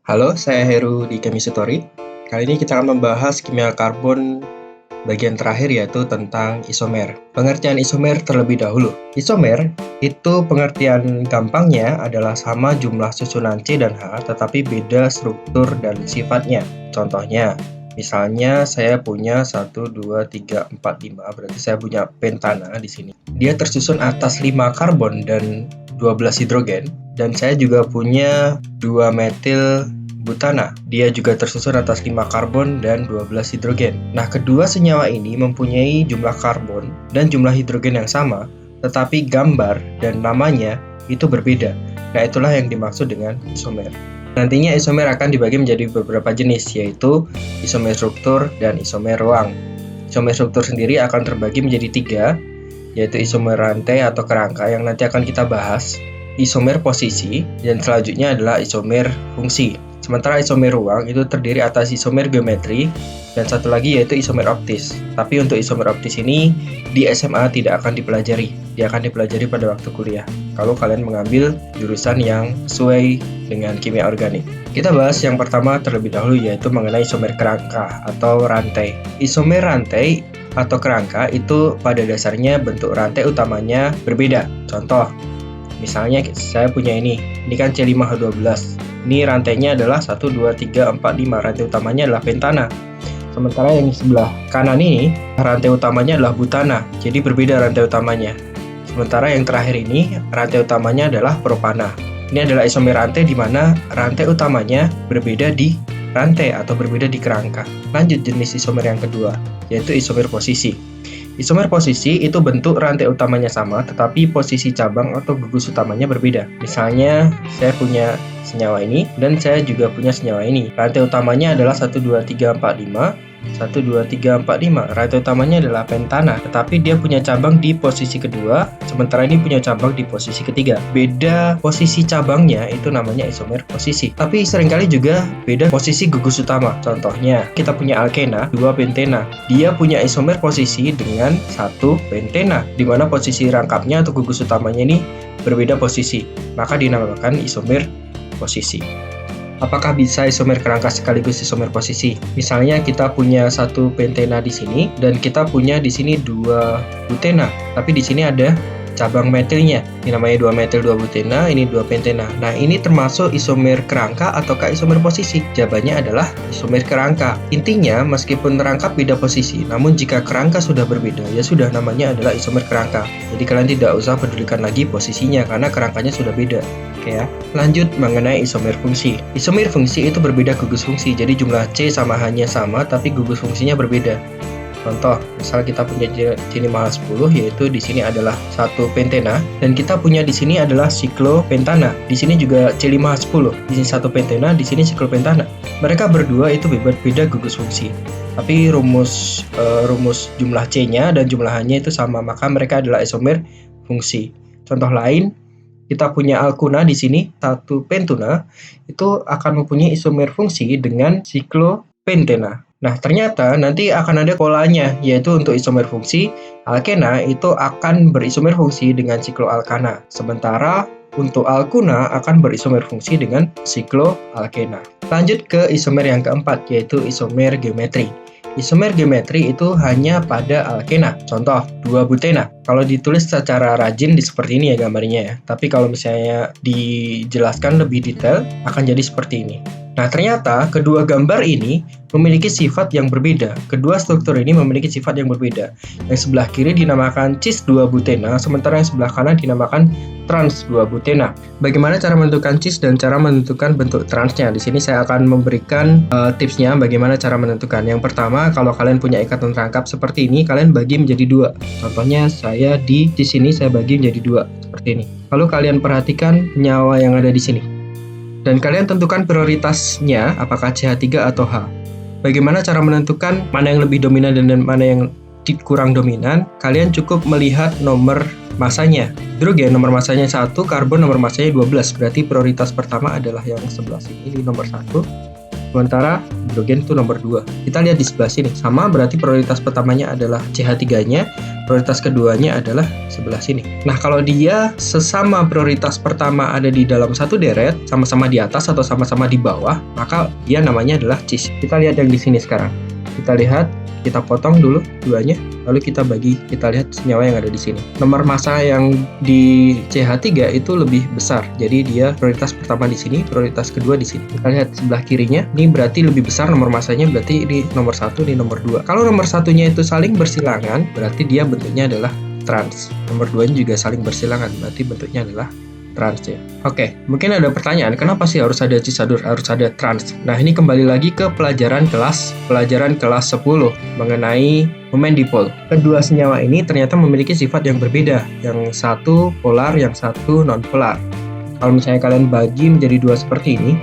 Halo, saya Heru di Chemistry. Kali ini kita akan membahas kimia karbon bagian terakhir, yaitu tentang isomer. Pengertian isomer terlebih dahulu. Isomer itu pengertian gampangnya adalah sama jumlah susunan C dan H, tetapi beda struktur dan sifatnya. Contohnya, misalnya saya punya 1, 2, 3, 4, 5, berarti saya punya pentana di sini. Dia tersusun atas 5 karbon dan 12 hidrogen, dan saya juga punya 2 metil butana. Dia juga tersusun atas 5 karbon dan 12 hidrogen. Nah, kedua senyawa ini mempunyai jumlah karbon dan jumlah hidrogen yang sama, tetapi gambar dan namanya itu berbeda. Nah, itulah yang dimaksud dengan isomer. Nantinya isomer akan dibagi menjadi beberapa jenis, yaitu isomer struktur dan isomer ruang. Isomer struktur sendiri akan terbagi menjadi 3, yaitu isomer rantai atau kerangka yang nanti akan kita bahas, isomer posisi, dan selanjutnya adalah isomer fungsi. Sementara isomer ruang itu terdiri atas isomer geometri dan satu lagi yaitu isomer optis. Tapi untuk isomer optis ini di SMA tidak akan dipelajari. Dia akan dipelajari pada waktu kuliah kalau kalian mengambil jurusan yang sesuai dengan kimia organik. Kita bahas yang pertama terlebih dahulu, yaitu mengenai isomer kerangka atau rantai. Isomer rantai atau kerangka itu pada dasarnya bentuk rantai utamanya berbeda. Contoh, misalnya saya punya ini kan C5H12. Ini rantainya adalah 1, 2, 3, 4, 5. Rantai utamanya adalah pentana. Sementara yang di sebelah kanan ini, rantai utamanya adalah butana. Jadi berbeda rantai utamanya. Sementara yang terakhir ini, rantai utamanya adalah propana. Ini adalah isomer rantai di mana rantai utamanya berbeda di rantai atau berbeda di kerangka. Lanjut jenis isomer yang kedua, yaitu isomer posisi. Isomer posisi itu bentuk rantai utamanya sama, tetapi posisi cabang atau gugus utamanya berbeda. Misalnya, saya punya senyawa ini, dan saya juga punya senyawa ini. Rantai utamanya adalah 1, 2, 3, 4, 5. 1, 2, 3, 4, 5. Rantai utamanya adalah pentana, tetapi dia punya cabang di posisi kedua, sementara ini punya cabang di posisi ketiga. Beda posisi cabangnya itu namanya isomer posisi. Tapi seringkali juga beda posisi gugus utama. Contohnya, kita punya alkena, 2 pentena. Dia punya isomer posisi dengan 1 pentena, di mana posisi rangkapnya atau gugus utamanya ini berbeda posisi. Maka dinamakan isomer posisi. Apakah bisa isomer kerangka sekaligus isomer posisi? Misalnya kita punya 1 pentena di sini dan kita punya di sini 2 butena, tapi di sini ada cabang metilnya. Ini namanya 2 metil 2 butena, ini 2 pentena. Nah, ini termasuk isomer kerangka ataukah isomer posisi? Jawabannya adalah isomer kerangka. Intinya, meskipun rangkap beda posisi, namun jika kerangka sudah berbeda, ya sudah namanya adalah isomer kerangka. Jadi kalian tidak usah pedulikan lagi posisinya karena kerangkanya sudah beda. Oke ya. Lanjut mengenai isomer fungsi. Isomer fungsi itu berbeda gugus fungsi, jadi jumlah C sama H-nya sama, tapi gugus fungsinya berbeda. Contoh, misal kita punya C5H10, yaitu di sini adalah 1 pentena, dan kita punya di sini adalah siklopentana. Di sini juga C5H10, di sini 1 pentena, di sini siklopentana. Mereka berdua itu beda gugus fungsi. Tapi rumus jumlah C-nya dan jumlah H-nya itu sama, maka mereka adalah isomer fungsi. Contoh lain, kita punya alkuna di sini 1 pentuna itu akan mempunyai isomer fungsi dengan siklopentena. Nah, ternyata nanti akan ada polanya, yaitu untuk isomer fungsi, alkena itu akan berisomer fungsi dengan sikloalkana. Sementara untuk alkuna akan berisomer fungsi dengan sikloalkena. Lanjut ke isomer yang keempat, yaitu isomer geometri. Isomer geometri itu hanya pada alkena. Contoh, 2 butena. Kalau ditulis secara rajin seperti ini ya gambarnya ya. Tapi kalau misalnya dijelaskan lebih detail, akan jadi seperti ini. Nah, ternyata kedua gambar ini memiliki sifat yang berbeda. Kedua struktur ini memiliki sifat yang berbeda. Yang sebelah kiri dinamakan cis 2 butena, sementara yang sebelah kanan dinamakan trans 2 butena. Bagaimana cara menentukan cis dan cara menentukan bentuk transnya? Di sini saya akan memberikan tipsnya bagaimana cara menentukan. Yang pertama, kalau kalian punya ikatan rangkap seperti ini, kalian bagi menjadi 2. Contohnya saya di sini saya bagi menjadi 2 seperti ini. Lalu kalian perhatikan nyawa yang ada di sini. Dan kalian tentukan prioritasnya, apakah CH3 atau H. Bagaimana cara menentukan mana yang lebih dominan dan mana yang kurang dominan? Kalian cukup melihat nomor masanya. Hidrogen nomor masanya 1, karbon nomor masanya 12. Berarti prioritas pertama adalah yang sebelah sini, ini nomor 1. Sementara hidrogen itu nomor 2. Kita lihat di sebelah sini, sama berarti prioritas pertamanya adalah CH3-nya, prioritas keduanya adalah sebelah sini. Nah, kalau dia sesama prioritas pertama ada di dalam satu deret, sama-sama di atas atau sama-sama di bawah, maka dia namanya adalah cis. Kita lihat yang di sini sekarang. Kita lihat, kita potong dulu duanya, lalu kita bagi, kita lihat senyawa yang ada di sini. Nomor massa yang di CH3 itu lebih besar, jadi dia prioritas pertama di sini, prioritas kedua di sini. Kita lihat sebelah kirinya, ini berarti lebih besar nomor massanya, berarti ini nomor 1, ini nomor 2. Kalau nomor satunya itu saling bersilangan, berarti dia bentuknya adalah trans. Nomor 2 juga saling bersilangan, berarti bentuknya adalah trans ya. Oke, mungkin ada pertanyaan, kenapa sih harus ada cis, harus ada trans? Nah, ini kembali lagi ke pelajaran kelas 10 mengenai momen dipol. Kedua senyawa ini ternyata memiliki sifat yang berbeda. Yang satu polar, yang satu non-polar. Kalau misalnya kalian bagi menjadi dua seperti ini,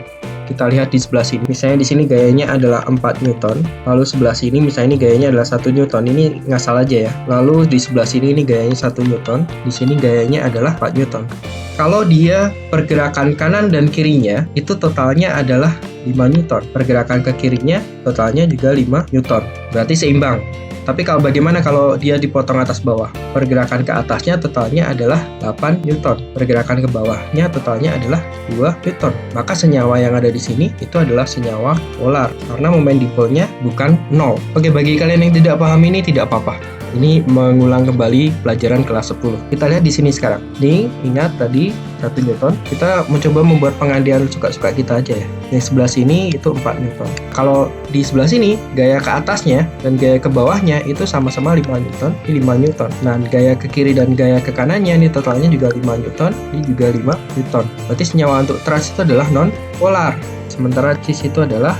kita lihat di sebelah sini. Misalnya di sini gayanya adalah 4 Newton, lalu sebelah sini misalnya ini gayanya adalah 1 Newton. Ini ngasal aja ya. Lalu di sebelah sini ini gayanya 1 Newton, di sini gayanya adalah 4 Newton. Kalau dia pergerakan kanan dan kirinya, itu totalnya adalah 5 Newton. Pergerakan ke kirinya totalnya juga 5 Newton. Berarti seimbang. Tapi bagaimana kalau dia dipotong atas bawah? Pergerakan ke atasnya totalnya adalah 8 Newton. Pergerakan ke bawahnya totalnya adalah 2 Newton. Maka senyawa yang ada di sini itu adalah senyawa polar. Karena momen dipolnya bukan 0. Oke, bagi kalian yang tidak paham ini tidak apa-apa. Ini mengulang kembali pelajaran kelas 10. Kita lihat di sini sekarang. Nih, ingat tadi 1 Newton. Kita mencoba membuat pengandian suka-suka kita aja ya. Yang sebelah sini itu 4 Newton. Kalau di sebelah sini, gaya ke atasnya dan gaya ke bawahnya itu sama-sama 5 Newton. Ini 5 Newton. Nah, gaya ke kiri dan gaya ke kanannya ini totalnya juga 5 Newton. Ini juga 5 Newton. Berarti senyawa untuk trans itu adalah non-polar. Sementara cis itu adalah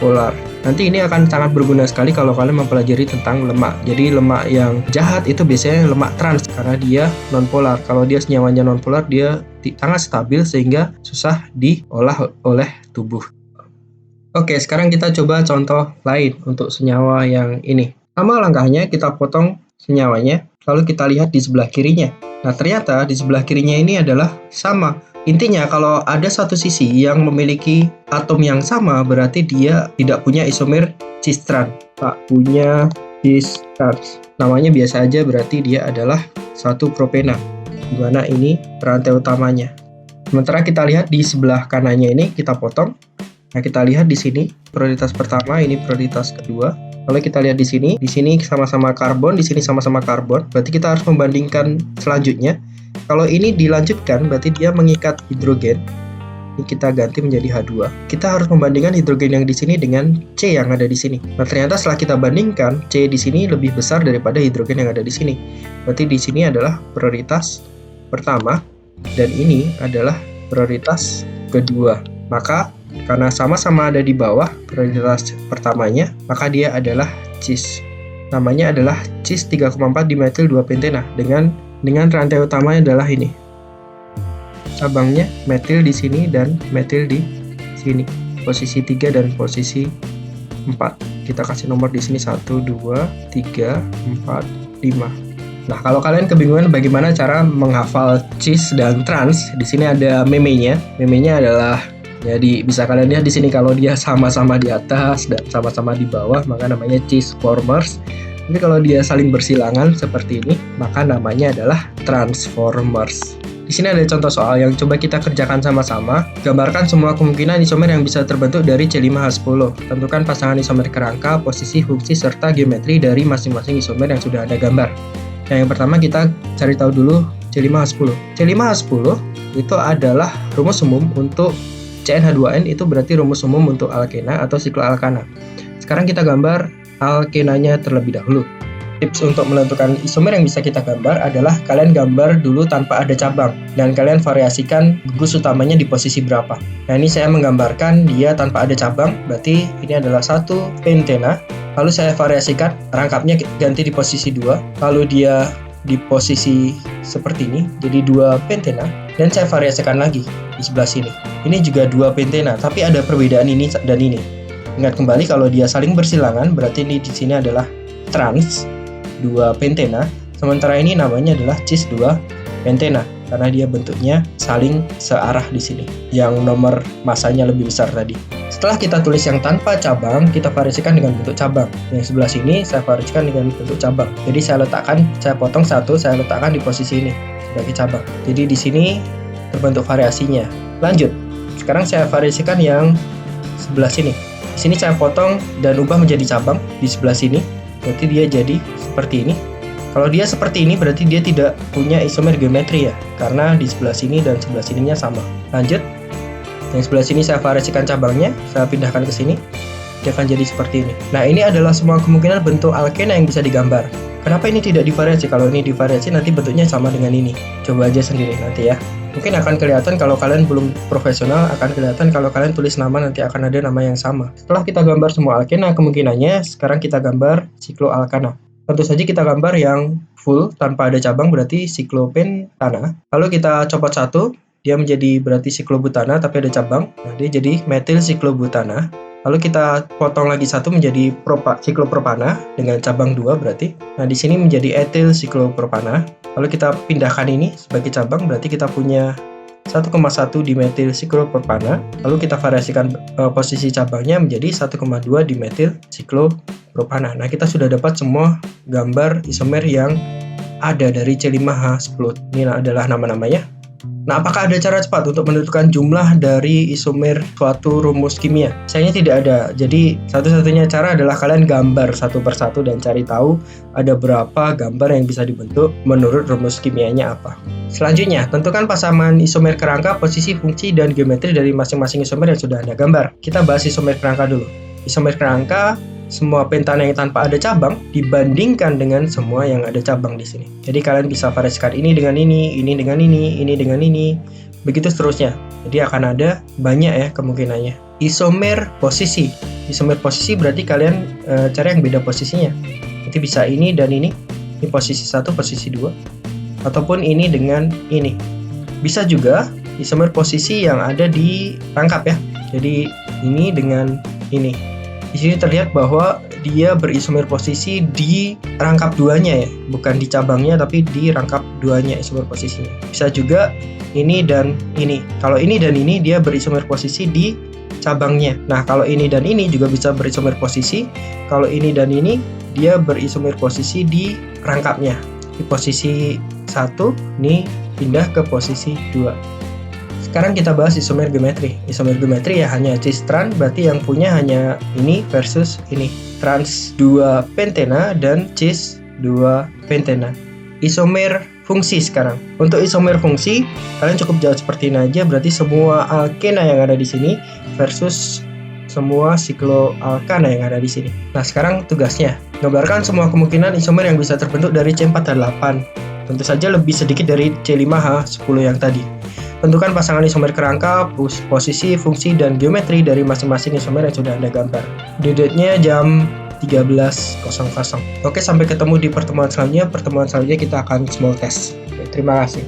polar. Nanti ini akan sangat berguna sekali kalau kalian mempelajari tentang lemak. Jadi lemak yang jahat itu biasanya lemak trans karena dia nonpolar. Kalau dia senyawanya nonpolar, dia sangat stabil sehingga susah diolah oleh tubuh. Oke, sekarang kita coba contoh lain untuk senyawa yang ini. Sama langkahnya, kita potong senyawanya, lalu kita lihat di sebelah kirinya. Nah, ternyata di sebelah kirinya ini adalah sama. Intinya, kalau ada satu sisi yang memiliki atom yang sama, berarti dia tidak punya isomer cis trans. Tak punya cis trans. Namanya biasa aja, berarti dia adalah satu propena. Di mana ini rantai utamanya. Sementara kita lihat di sebelah kanannya ini, kita potong. Nah, kita lihat di sini, prioritas pertama, ini prioritas kedua. Lalu kita lihat di sini sama-sama karbon, di sini sama-sama karbon. Berarti kita harus membandingkan selanjutnya. Kalau ini dilanjutkan, berarti dia mengikat hidrogen. Ini kita ganti menjadi H2. Kita harus membandingkan hidrogen yang di sini dengan C yang ada di sini. Nah, ternyata setelah kita bandingkan, C di sini lebih besar daripada hidrogen yang ada di sini. Berarti di sini adalah prioritas pertama, dan ini adalah prioritas kedua. Maka, karena sama-sama ada di bawah prioritas pertamanya, maka dia adalah cis. Namanya adalah cis 3,4 dimetil 2 pentena dengan rantai utamanya adalah ini. Cabangnya metil di sini dan metil di sini. Posisi 3 dan posisi 4. Kita kasih nomor di sini 1, 2, 3, 4, 5. Nah, kalau kalian kebingungan bagaimana cara menghafal cis dan trans, di sini ada memenya. Memenya adalah jadi bisa kalian lihat di sini kalau dia sama-sama di atas dan sama-sama di bawah, maka namanya cis formers. Tapi kalau dia saling bersilangan seperti ini, maka namanya adalah transformers. Di sini ada contoh soal yang coba kita kerjakan sama-sama. Gambarkan semua kemungkinan isomer yang bisa terbentuk dari C5H10. Tentukan pasangan isomer kerangka, posisi, fungsi, serta geometri dari masing-masing isomer yang sudah ada gambar. Nah, yang pertama kita cari tahu dulu C5H10. C5H10 itu adalah rumus umum untuk CnH2n, itu berarti rumus umum untuk alkena atau sikloalkana. Sekarang kita gambar alkenanya terlebih dahulu. Tips untuk menentukan isomer yang bisa kita gambar adalah kalian gambar dulu tanpa ada cabang dan kalian variasikan gugus utamanya di posisi berapa. Nah, ini saya menggambarkan dia tanpa ada cabang, berarti ini adalah satu pentena. Lalu saya variasikan, rangkapnya ganti di posisi 2, lalu dia di posisi seperti ini, jadi 2 pentena, dan saya variasikan lagi di sebelah sini. Ini juga 2 pentena, tapi ada perbedaan ini dan ini. Ingat kembali kalau dia saling bersilangan, berarti ini di sini adalah trans 2 pentena, sementara ini namanya adalah cis 2 pentena karena dia bentuknya saling searah di sini. Yang nomor masanya lebih besar tadi. Setelah kita tulis yang tanpa cabang, kita variasikan dengan bentuk cabang. Yang sebelah sini saya variasikan dengan bentuk cabang. Jadi saya potong satu, saya letakkan di posisi ini sebagai cabang. Jadi di sini terbentuk variasinya. Lanjut, sekarang saya variasikan yang sebelah sini. Di sini saya potong dan ubah menjadi cabang di sebelah sini. Berarti dia jadi seperti ini. Kalau dia seperti ini berarti dia tidak punya isomer geometri ya, karena di sebelah sini dan sebelah sininya sama. Lanjut, yang sebelah sini saya variasikan cabangnya, saya pindahkan ke sini, dia akan jadi seperti ini. Nah, ini adalah semua kemungkinan bentuk alkena yang bisa digambar. Kenapa ini tidak divariasi? Kalau ini divariasi nanti bentuknya sama dengan ini. Coba aja sendiri nanti ya. Mungkin akan kelihatan kalau kalian belum profesional, akan kelihatan kalau kalian tulis nama nanti akan ada nama yang sama. Setelah kita gambar semua alkena, kemungkinannya sekarang kita gambar sikloalkana. Tentu saja kita gambar yang full tanpa ada cabang berarti siklopentana. Lalu kita copot satu, dia menjadi berarti siklobutana tapi ada cabang. Nah, dia jadi metil siklobutana. Lalu kita potong lagi satu menjadi siklopropana dengan cabang 2 berarti. Nah, di sini menjadi etil siklopropana. Lalu kita pindahkan ini sebagai cabang berarti kita punya 1,1 dimetil siklopropana. Lalu kita variasikan posisi cabangnya menjadi 1,2 dimetil siklopropana. Nah, kita sudah dapat semua gambar isomer yang ada dari C5H10. Ini adalah nama-namanya. Nah, apakah ada cara cepat untuk menentukan jumlah dari isomer suatu rumus kimia? Sayangnya tidak ada. Jadi, satu-satunya cara adalah kalian gambar satu persatu dan cari tahu ada berapa gambar yang bisa dibentuk menurut rumus kimianya apa. Selanjutnya, tentukan pasangan isomer kerangka, posisi, fungsi, dan geometri dari masing-masing isomer yang sudah Anda gambar. Kita bahas isomer kerangka dulu. Isomer kerangka, semua pentana yang tanpa ada cabang dibandingkan dengan semua yang ada cabang di sini. Jadi kalian bisa variasikan ini dengan ini dengan ini dengan ini, begitu seterusnya. Jadi akan ada banyak ya kemungkinannya. Isomer posisi. Isomer posisi berarti kalian cari yang beda posisinya. Nanti bisa ini dan ini posisi 1, posisi 2. Ataupun ini dengan ini. Bisa juga isomer posisi yang ada di rangkap ya. Jadi ini dengan ini. Di sini terlihat bahwa dia berisomer posisi di rangkap duanya ya, bukan di cabangnya tapi di rangkap duanya isomer posisinya. Bisa juga ini dan ini. Kalau ini dan ini dia berisomer posisi di cabangnya. Nah, kalau ini dan ini juga bisa berisomer posisi. Kalau ini dan ini dia berisomer posisi di rangkapnya. Di posisi 1, ini pindah ke posisi 2. Sekarang kita bahas isomer geometri. Isomer geometri ya hanya cis trans, berarti yang punya hanya ini versus ini. Trans 2 pentena dan cis 2 pentena. Isomer fungsi sekarang. Untuk isomer fungsi, kalian cukup jawab seperti ini aja, berarti semua alkena yang ada di sini versus semua sikloalkana yang ada di sini. Nah, sekarang tugasnya gambarkan semua kemungkinan isomer yang bisa terbentuk dari C4 dan 8. Tentu saja lebih sedikit dari C5H10 yang tadi. Tentukan pasangan isomer kerangka, posisi, fungsi, dan geometri dari masing-masing isomer yang sudah Anda gambar. Due date-nya jam 13.00. Oke, sampai ketemu di pertemuan selanjutnya. Pertemuan selanjutnya kita akan small test. Oke, terima kasih.